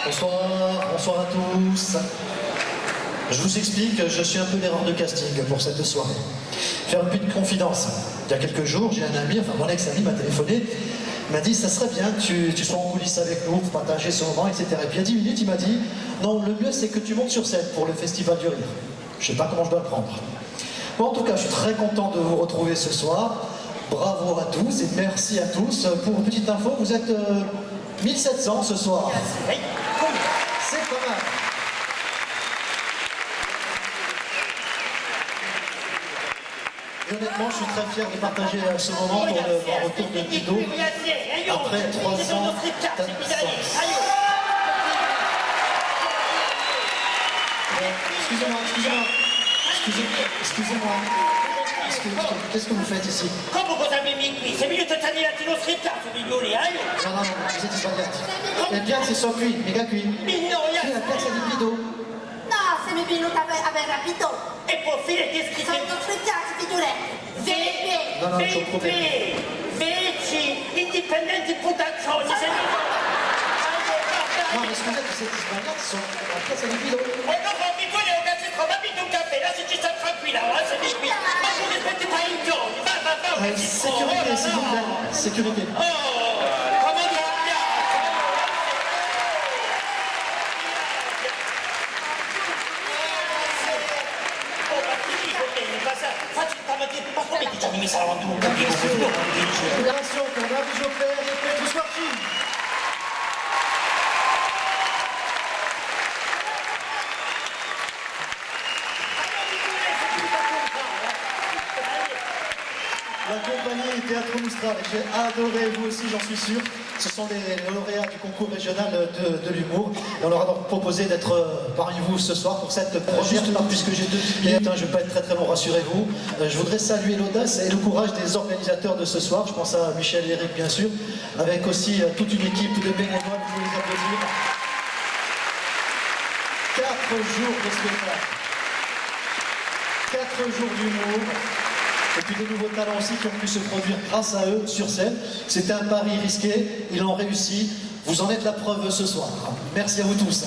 Bonsoir, bonsoir à tous. Je vous explique, je suis un peu l'erreur de casting pour cette soirée. Faire une petite confidence. Il y a quelques jours, j'ai un ami, enfin mon ex-ami m'a téléphoné, il m'a dit ça serait bien que tu sois en coulisses avec nous pour partager ce moment, etc. Et puis il y a 10 minutes, il m'a dit non, le mieux c'est que tu montes sur scène pour le Festival du Rire. Je sais pas comment je dois le prendre. Bon, en tout cas, je suis très content de vous retrouver ce soir. Bravo à tous et merci à tous. Pour une petite info, vous êtes 1700 ce soir. C'est pas mal. Et honnêtement, je suis très fier de partager ce moment pour le retour de Guido après 3 ans d'absence. Excusez-moi. Qu'est-ce que vous faites ici? Come cosa mi qui? Se mi tentani latino scrittato, migliori, Non, vous êtes sbagliati. Le piazze sono qui, mica qui. Qui è la piazza di Guido. No, se mi venuto a ver rapito. E può fare che scritti? Sono sfruttati, figurette. No, c'ho un problema. Veci, indipendenti putaccioni, se mi... No, ma scusate, siete sbagliati, sono alla piazza di Guido. E dopo mi vuole un cazzo, ma mi un caffè, là si ci sta tranquilla, se mi qui. Ma non rispetti pas i giorni, va, Sécurité, s'il vous plaît. Sécurité. Attention, qu'on a vu Joker et tout sorti. La compagnie Théâtre Mistral, j'ai adoré, vous aussi j'en suis sûr. Ce sont les lauréats du concours régional de l'humour. Et on leur a donc proposé d'être parmi vous ce soir pour cette première. Juste là, puisque j'ai 2 minutes, je ne vais pas être très long, rassurez-vous. Je voudrais saluer l'audace et le courage des organisateurs de ce soir. Je pense à Michel et Eric, bien sûr, avec aussi toute une équipe de bénévoles. Vous les applaudir. 4 jours de spectacle. 4 jours d'humour. Et puis de nouveaux talents aussi qui ont pu se produire grâce à eux sur scène. C'était un pari risqué, ils l'ont réussi. Vous en êtes la preuve ce soir. Merci à vous tous.